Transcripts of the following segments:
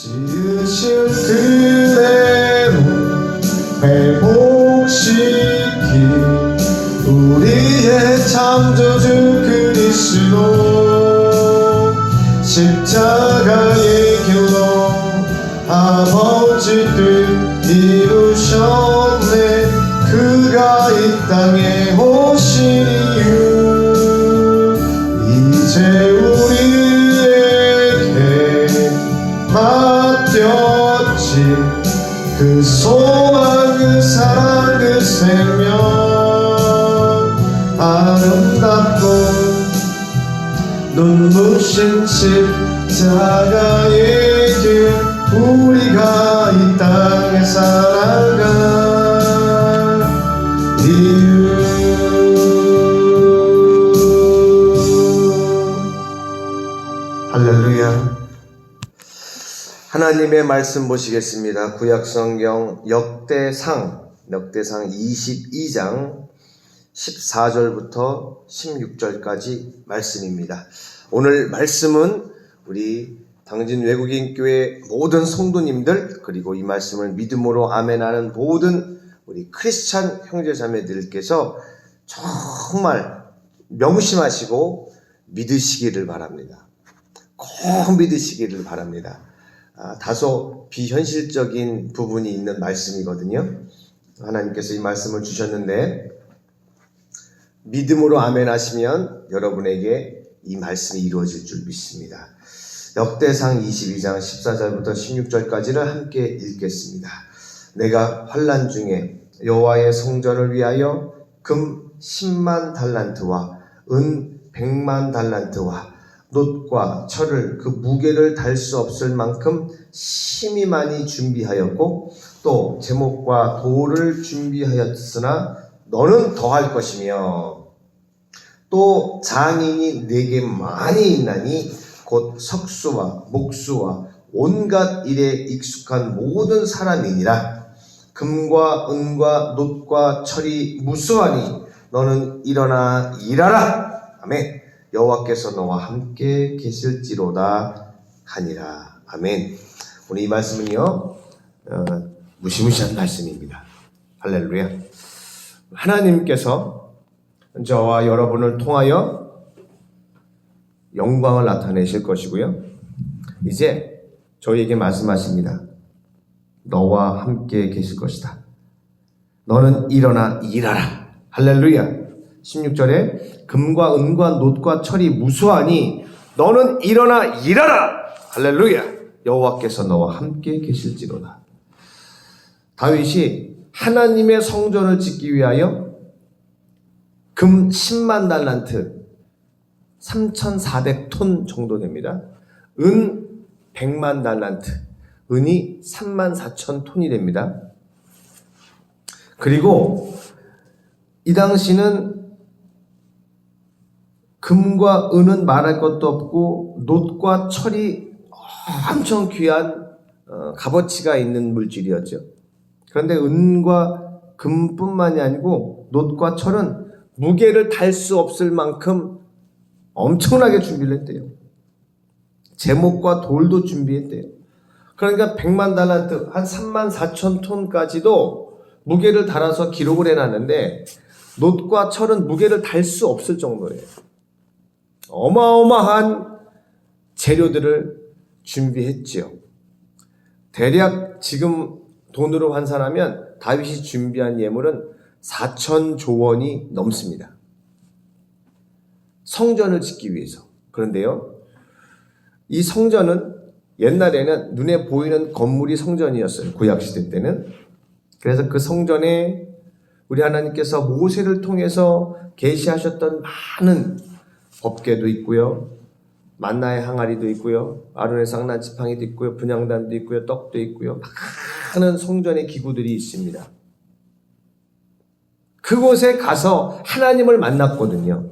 지으신 그대로 회복시키 우리의 창조주 그리스도 십자가의 길로 아버지 뜻 이루셨네. 그가 이 땅에 오신 이유 이제 우리에게 맡겼지. 그 소망 그 사랑 그 생명 아름답고 눈부신 십자가의 길 우리가 이 땅에 살아갈 이유. 할렐루야. 하나님의 말씀 보시겠습니다. 구약성경 역대상 22장 14절부터 16절까지 말씀입니다. 오늘 말씀은 우리 당진 외국인교회 모든 성도님들, 그리고 이 말씀을 믿음으로 아멘하는 모든 우리 크리스찬 형제자매들께서 정말 명심하시고 믿으시기를 바랍니다. 꼭 믿으시기를 바랍니다. 다소 비현실적인 부분이 있는 말씀이거든요. 하나님께서 이 말씀을 주셨는데 믿음으로 아멘 하시면 여러분에게 이 말씀이 이루어질 줄 믿습니다. 역대상 22장 14절부터 16절까지를 함께 읽겠습니다. 내가 환난 중에 여호와의 성전을 위하여 금 10만 달란트와 은 100만 달란트와 놋과 철을 그 무게를 달 수 없을 만큼 심히 많이 준비하였고 또 제목과 돌을 준비하였으나 너는 더할 것이며 또 장인이 내게 많이 있나니 곧 석수와 목수와 온갖 일에 익숙한 모든 사람이니라. 금과 은과 놋과 철이 무수하니 너는 일어나 일하라. 아멘. 여호와께서 너와 함께 계실지로다 하니라. 아멘. 오늘 이 말씀은요 무시무시한 말씀입니다. 할렐루야. 하나님께서 저와 여러분을 통하여 영광을 나타내실 것이고요, 이제 저희에게 말씀하십니다. 너와 함께 계실 것이다. 너는 일어나 일하라. 할렐루야. 16절에 금과 은과 놋과 철이 무수하니 너는 일어나 일하라. 할렐루야. 여호와께서 너와 함께 계실지로다. 다윗이 하나님의 성전을 짓기 위하여 금 10만 달란트 3,400톤 정도 됩니다. 은 100만 달란트, 은이 34,000톤이 됩니다. 그리고 이 당시는 금과 은은 말할 것도 없고 놋과 철이 엄청 귀한 값어치가 있는 물질이었죠. 그런데 은과 금뿐만이 아니고 놋과 철은 무게를 달 수 없을 만큼 엄청나게 준비를 했대요. 제목과 돌도 준비했대요. 그러니까 100만 달란트, 한 34,000톤까지도 무게를 달아서 기록을 해놨는데 놋과 철은 무게를 달 수 없을 정도예요. 어마어마한 재료들을 준비했지요. 대략 지금 돈으로 환산하면 다윗이 준비한 예물은 4,000조 원이 넘습니다. 성전을 짓기 위해서. 그런데요, 이 성전은 옛날에는 눈에 보이는 건물이 성전이었어요. 구약시대 때는. 그래서 그 성전에 우리 하나님께서 모세를 통해서 계시하셨던 많은 법궤도 있고요, 만나의 항아리도 있고요, 아론의 쌍난 지팡이도 있고요, 분향단도 있고요, 떡도 있고요, 많은 성전의 기구들이 있습니다. 그곳에 가서 하나님을 만났거든요.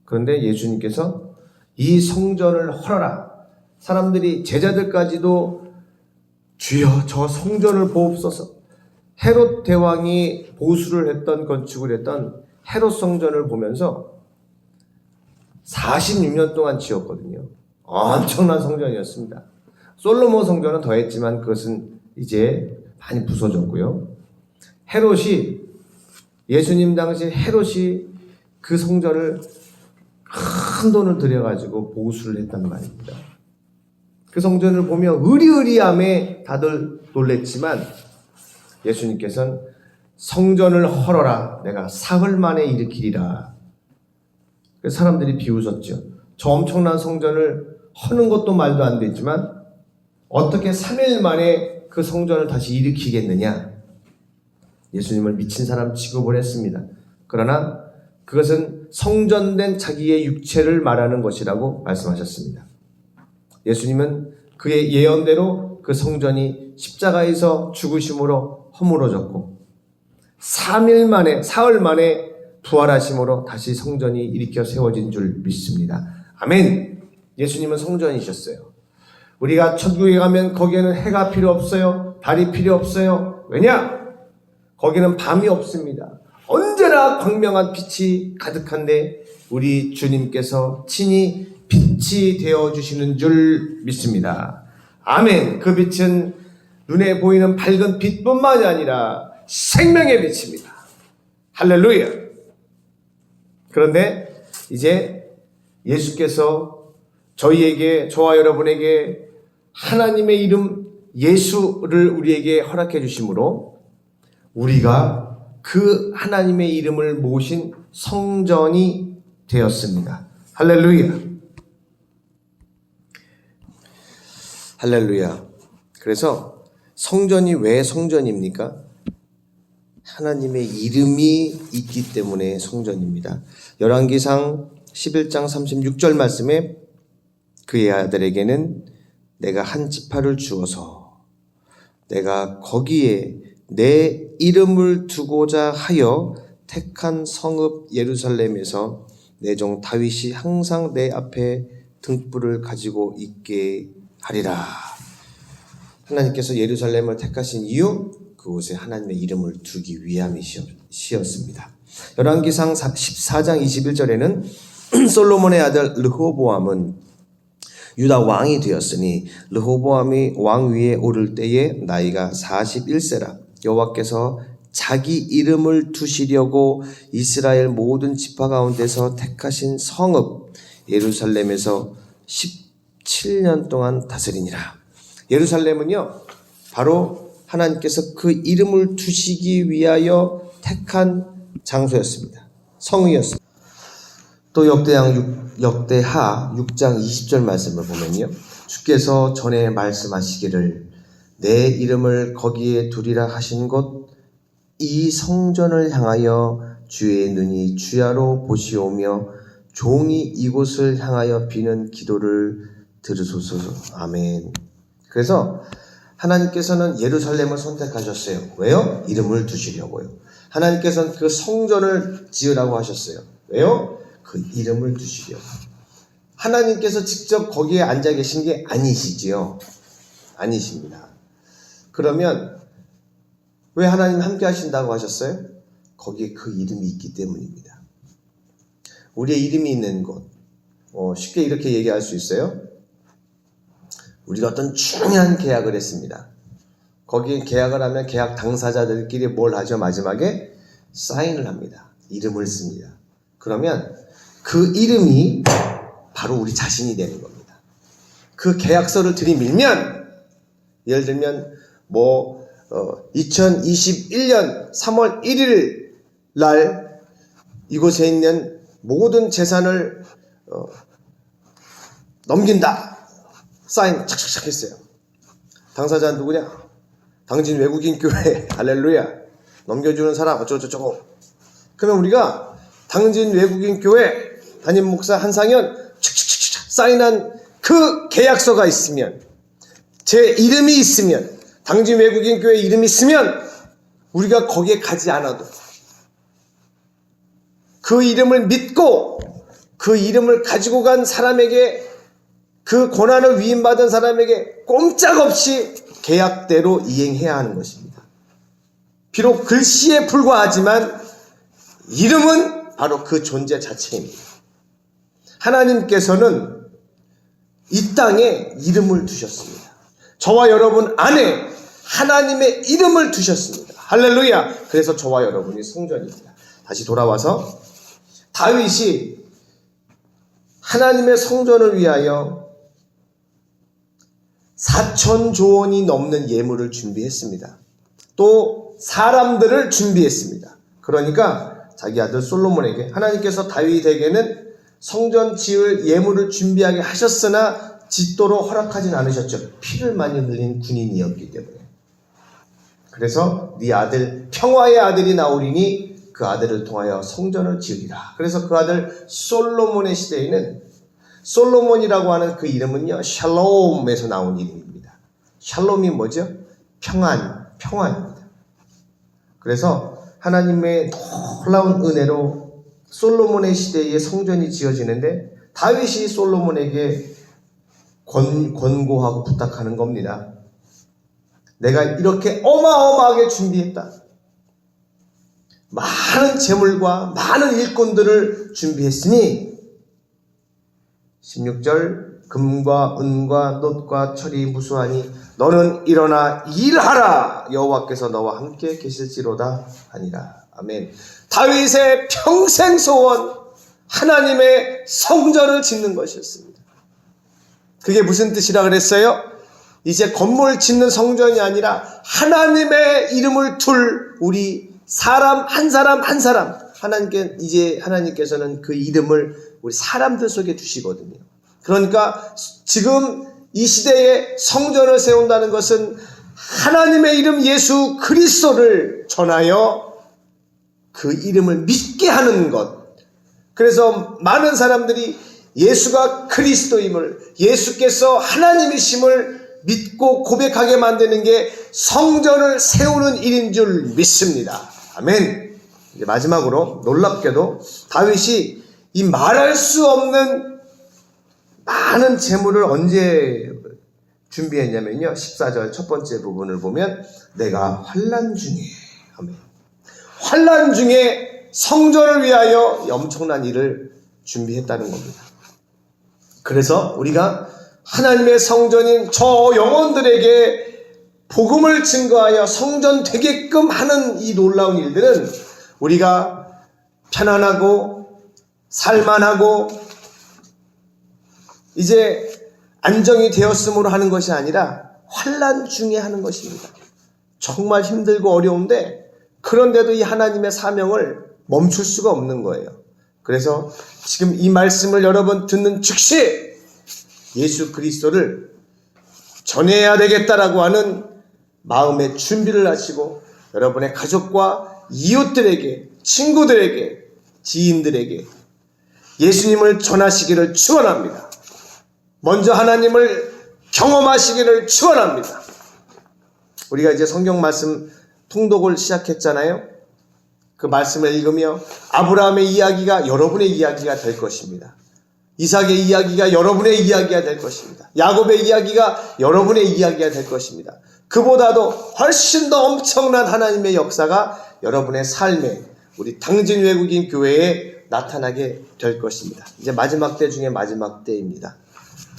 그런데 예수님께서 이 성전을 헐어라. 사람들이, 제자들까지도 주여 저 성전을 보옵소서. 헤롯 대왕이 보수를 했던, 건축을 했던 헤롯 성전을 보면서 46년 동안 지었거든요. 엄청난 성전이었습니다. 솔로몬 성전은 더했지만 그것은 이제 많이 부서졌고요. 헤롯이, 예수님 당시 헤롯이 그 성전을 큰 돈을 들여가지고 보수를 했단 말입니다. 그 성전을 보며 으리으리함에 다들 놀랬지만 예수님께서는 성전을 헐어라, 내가 사흘 만에 일으키리라. 그래서 사람들이 비웃었죠. 저 엄청난 성전을 허는 것도 말도 안 되지만 어떻게 3일 만에 그 성전을 다시 일으키겠느냐. 예수님을 미친 사람 취급을 했습니다. 그러나 그것은 성전된 자기의 육체를 말하는 것이라고 말씀하셨습니다. 예수님은 그의 예언대로 그 성전이 십자가에서 죽으심으로 허물어졌고 3일 만에, 사흘 만에 부활하심으로 다시 성전이 일으켜 세워진 줄 믿습니다. 아멘. 예수님은 성전이셨어요. 우리가 천국에 가면 거기에는 해가 필요 없어요. 달이 필요 없어요. 왜냐? 거기는 밤이 없습니다. 언제나 광명한 빛이 가득한데 우리 주님께서 친히 빛이 되어주시는 줄 믿습니다. 아멘. 그 빛은 눈에 보이는 밝은 빛뿐만이 아니라 생명의 빛입니다. 할렐루야. 그런데 이제 예수께서 저희에게, 저와 여러분에게 하나님의 이름 예수를 우리에게 허락해 주심으로 우리가 그 하나님의 이름을 모신 성전이 되었습니다. 할렐루야. 할렐루야. 그래서 성전이 왜 성전입니까? 하나님의 이름이 있기 때문에 성전입니다. 열왕기상 11장 36절 말씀에 그의 아들에게는 내가 한 지파를 주어서 내가 거기에 내 이름을 두고자 하여 택한 성읍 예루살렘에서 내 종 다윗이 항상 내 앞에 등불을 가지고 있게 하리라. 하나님께서 예루살렘을 택하신 이유, 그곳에 하나님의 이름을 두기 위함이시었습니다. 열왕기상 14장 21절에는 솔로몬의 아들 르호보암은 유다 왕이 되었으니 르호보암이 왕 위에 오를 때에 나이가 41세라. 여호와께서 자기 이름을 두시려고 이스라엘 모든 지파 가운데서 택하신 성읍 예루살렘에서 17년 동안 다스리니라. 예루살렘은요, 바로 하나님께서 그 이름을 두시기 위하여 택한 장소였습니다. 성이었습니다. 또 역대하 6장 20절 말씀을 보면요, 주께서 전에 말씀하시기를 내 이름을 거기에 두리라 하신 곳 이 성전을 향하여 주의 눈이 주야로 보시오며 종이 이곳을 향하여 비는 기도를 들으소서. 아멘. 그래서 하나님께서는 예루살렘을 선택하셨어요. 왜요? 이름을 두시려고요. 하나님께서는 그 성전을 지으라고 하셨어요. 왜요? 그 이름을 두시려고. 하나님께서 직접 거기에 앉아 계신 게 아니시지요. 아니십니다. 그러면 왜 하나님 함께 하신다고 하셨어요? 거기에 그 이름이 있기 때문입니다. 우리의 이름이 있는 곳, 쉽게 이렇게 얘기할 수 있어요. 우리가 어떤 중요한 계약을 했습니다. 거기에 계약을 하면 계약 당사자들끼리 뭘 하죠? 마지막에 사인을 합니다. 이름을 씁니다. 그러면 그 이름이 바로 우리 자신이 되는 겁니다. 그 계약서를 들이밀면, 예를 들면 2021년 3월 1일 날 이곳에 있는 모든 재산을 넘긴다. 사인 착착착 했어요. 당사자는 누구냐? 당진 외국인 교회. 할렐루야. 넘겨주는 사람 어쩌고저쩌고. 그러면 우리가 당진 외국인 교회 담임 목사 한상현 착착착착 사인한 그 계약서가 있으면, 제 이름이 있으면, 당진 외국인 교회 이름이 있으면 우리가 거기에 가지 않아도 그 이름을 믿고 그 이름을 가지고 간 사람에게, 그 권한을 위임받은 사람에게 꼼짝없이 계약대로 이행해야 하는 것입니다. 비록 글씨에 불과하지만 이름은 바로 그 존재 자체입니다. 하나님께서는 이 땅에 이름을 두셨습니다. 저와 여러분 안에 하나님의 이름을 두셨습니다. 할렐루야. 그래서 저와 여러분이 성전입니다. 다시 돌아와서 다윗이 하나님의 성전을 위하여 4,000조 원이 넘는 예물을 준비했습니다. 또 사람들을 준비했습니다. 그러니까 자기 아들 솔로몬에게 하나님께서 다윗에게는 성전 지을 예물을 준비하게 하셨으나 짓도록 허락하진 않으셨죠. 피를 많이 흘린 군인이었기 때문에. 그래서 네 아들 평화의 아들이 나오리니 그 아들을 통하여 성전을 지으리라. 그래서 그 아들 솔로몬의 시대에는 솔로몬이라고 하는 그 이름은요, 샬롬에서 나온 이름입니다. 샬롬이 뭐죠? 평안입니다. 그래서 하나님의 놀라운 은혜로 솔로몬의 시대에 성전이 지어지는데 다윗이 솔로몬에게 권고하고 부탁하는 겁니다. 내가 이렇게 어마어마하게 준비했다. 많은 재물과 많은 일꾼들을 준비했으니 16절 금과 은과 놋과 철이 무수하니 너는 일어나 일하라. 여호와께서 너와 함께 계실지로다 하니라. 아멘. 다윗의 평생 소원, 하나님의 성전을 짓는 것이었습니다. 그게 무슨 뜻이라 그랬어요? 이제 건물 짓는 성전이 아니라 하나님의 이름을 둘 우리 사람 한 사람 하나님께서는 그 이름을 우리 사람들 속에 두시거든요. 그러니까 지금 이 시대에 성전을 세운다는 것은 하나님의 이름 예수 그리스도를 전하여 그 이름을 믿게 하는 것. 그래서 많은 사람들이 예수가 그리스도임을, 예수께서 하나님이심을 믿고 고백하게 만드는 게 성전을 세우는 일인 줄 믿습니다. 아멘. 이제 마지막으로 놀랍게도 다윗이 이 말할 수 없는 많은 재물을 언제 준비했냐면요, 14절 첫 번째 부분을 보면 내가 환난 중에, 아멘, 환난 중에 성전을 위하여 엄청난 일을 준비했다는 겁니다. 그래서 우리가 하나님의 성전인 저 영혼들에게 복음을 증거하여 성전 되게끔 하는 이 놀라운 일들은 우리가 편안하고 살만하고 이제 안정이 되었으므로 하는 것이 아니라 환난 중에 하는 것입니다. 정말 힘들고 어려운데 그런데도 이 하나님의 사명을 멈출 수가 없는 거예요. 그래서 지금 이 말씀을 여러분 듣는 즉시 예수 그리스도를 전해야 되겠다라고 하는 마음의 준비를 하시고 여러분의 가족과 이웃들에게, 친구들에게, 지인들에게 예수님을 전하시기를 축원합니다. 먼저 하나님을 경험하시기를 축원합니다. 우리가 이제 성경 말씀 통독을 시작했잖아요. 그 말씀을 읽으며 아브라함의 이야기가 여러분의 이야기가 될 것입니다. 이삭의 이야기가 여러분의 이야기가 될 것입니다. 야곱의 이야기가 여러분의 이야기가 될 것입니다. 그보다도 훨씬 더 엄청난 하나님의 역사가 여러분의 삶에, 우리 당진 외국인 교회에 나타나게 될 것입니다. 이제 마지막 때 중에 마지막 때입니다.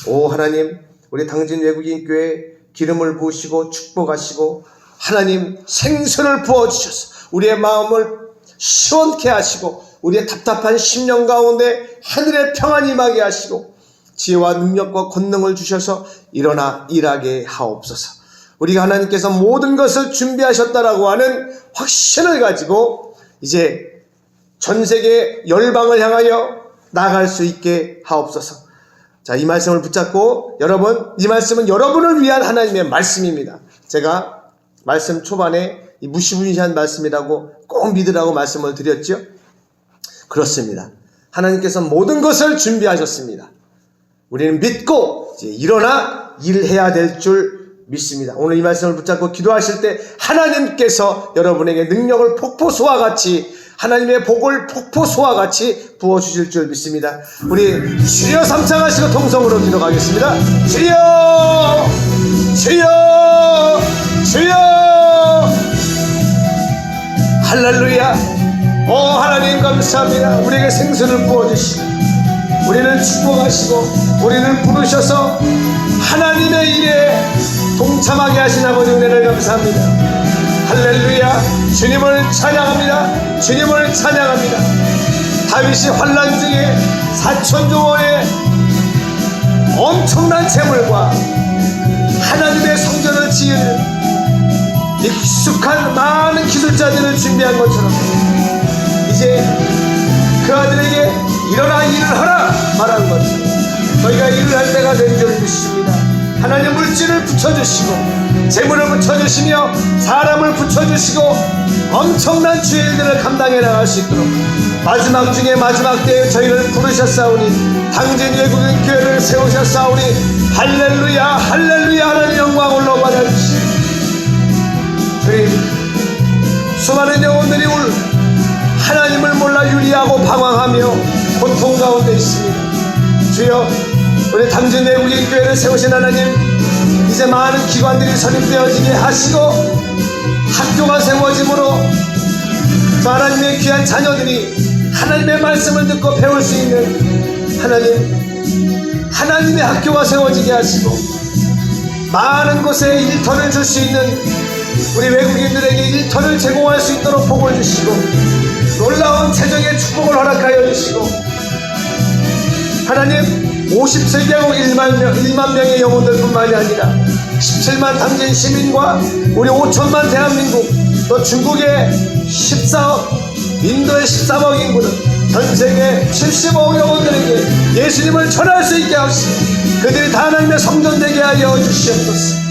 오 하나님, 우리 당진 외국인 교회 기름을 부으시고 축복하시고 하나님 생수를 부어주셔서 우리의 마음을 시원케 하시고 우리의 답답한 심령 가운데 하늘의 평안이 임하게 하시고 지혜와 능력과 권능을 주셔서 일어나 일하게 하옵소서. 우리가 하나님께서 모든 것을 준비하셨다라고 하는 확신을 가지고 이제 전 세계 열방을 향하여 나갈 수 있게 하옵소서. 자, 이 말씀을 붙잡고 여러분, 이 말씀은 여러분을 위한 하나님의 말씀입니다. 제가 말씀 초반에 이 무시무시한 말씀이라고 꼭 믿으라고 말씀을 드렸죠. 그렇습니다. 하나님께서 모든 것을 준비하셨습니다. 우리는 믿고 이제 일어나 일해야 될 줄 믿습니다. 오늘 이 말씀을 붙잡고 기도하실 때 하나님께서 여러분에게 능력을 폭포수와 같이, 하나님의 복을 폭포수와 같이 부어주실 줄 믿습니다. 우리 주여 삼창하시고 통성으로 기도하겠습니다. 주여, 주여, 주여. 할렐루야. 오 하나님 감사합니다. 우리에게 생수를 부어주시고 우리를 축복하시고 우리를 부르셔서 하나님의 일에 동참하게 하신 아버지 은혜를 감사합니다. 할렐루야. 주님을 찬양합니다. 주님을 찬양합니다. 다윗이 환난 중에 4,000조원의 엄청난 재물과 하나님의 성전을 지을 익숙한 많은 기술자들을 준비한 것처럼 이제 그 아들에게 일어나 일을 하라 말하는 것처럼 저희가 일을 할 때가 된 줄 믿습니다. 하나님 물질을 붙여주시고 재물을 붙여주시며 사람을 붙여주시고 엄청난 주의 일들을 감당해 나갈 수 있도록 마지막 중에 마지막 때에 저희를 부르셨사오니 당진 외국인 교회를 세우셨사오니 할렐루야 할렐루야 하나님 영광 올라 받아주시고 주님 수많은 영혼들이 하나님을 몰라 유리하고 방황하며 고통 가운데 있습니다. 주여 우리 당진 외국인 교회를 세우신 하나님 이제 많은 기관들이 설립되어지게 하시고 학교가 세워짐으로 저 하나님의 귀한 자녀들이 하나님의 말씀을 듣고 배울 수 있는 하나님의 학교가 세워지게 하시고 많은 곳에 일터를 줄 수 있는 우리 외국인들에게 일터를 제공할 수 있도록 복을 주시고 놀라운 재정의 축복을 허락하여 주시고 하나님 57개국 1만 명의 영혼들 뿐만이 아니라 17만 당진 시민과 우리 5천만 대한민국 또 중국의 14억 인도의 13억 인구는 전 세계 75억 영혼들에게 예수님을 전할 수 있게 하시고 그들이 다 하나님의 성전 되게 하여 주시옵소서.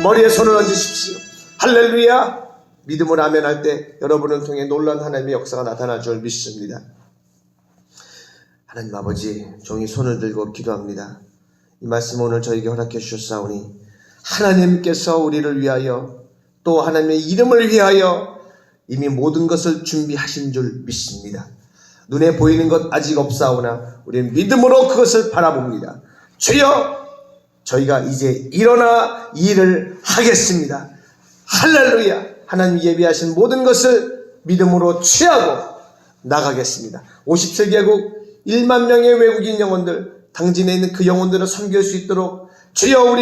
머리에 손을 얹으십시오. 할렐루야. 믿음으로 아멘할 때 여러분을 통해 놀라운 하나님의 역사가 나타날 줄 믿습니다. 하나님 아버지 종이 손을 들고 기도합니다. 이 말씀 오늘 저에게 허락해 주셨사오니 하나님께서 우리를 위하여 또 하나님의 이름을 위하여 이미 모든 것을 준비하신 줄 믿습니다. 눈에 보이는 것 아직 없사오나 우리는 믿음으로 그것을 바라봅니다. 주여 저희가 이제 일어나 일을 하겠습니다. 할렐루야. 하나님 예비하신 모든 것을 믿음으로 취하고 나가겠습니다. 57개국 1만 명의 외국인 영혼들 당진에 있는 그 영혼들을 섬길 수 있도록 주여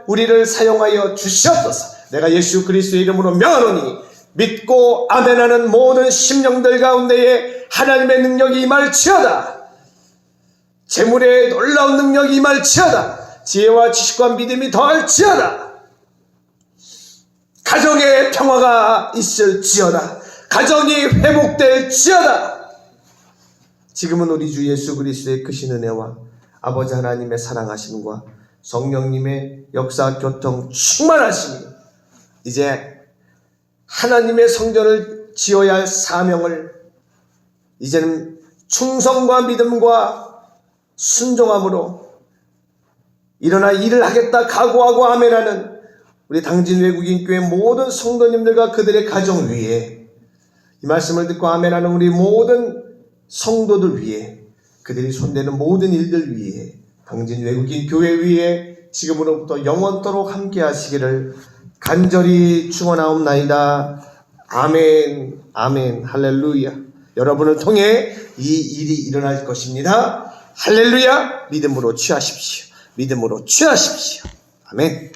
우리를 사용하여 주시옵소서. 내가 예수 그리스도의 이름으로 명하노니 믿고 아멘하는 모든 심령들 가운데에 하나님의 능력이 임할지어다. 재물의 놀라운 능력이 임할지어다. 지혜와 지식과 믿음이 더할지어다. 가정의 평화가 있을지어다. 가정이 회복될지어다. 지금은 우리 주 예수 그리스도의 크신 은혜와 아버지 하나님의 사랑하심과 성령님의 역사 교통 충만하심이 이제 하나님의 성전을 지어야 할 사명을 이제는 충성과 믿음과 순종함으로 일어나 일을 하겠다 각오하고 아멘하는 우리 당진 외국인 교회 모든 성도님들과 그들의 가정 위에 이 말씀을 듣고 아멘하는 우리 모든 성도들 위에 그들이 손대는 모든 일들 위에 당진 외국인 교회 위에 지금으로부터 영원토록 함께 하시기를 간절히 축원하옵나이다. 아멘 아멘 할렐루야. 여러분을 통해 이 일이 일어날 것입니다. 할렐루야. 믿음으로 취하십시오. 믿음으로 취하십시오. 아멘.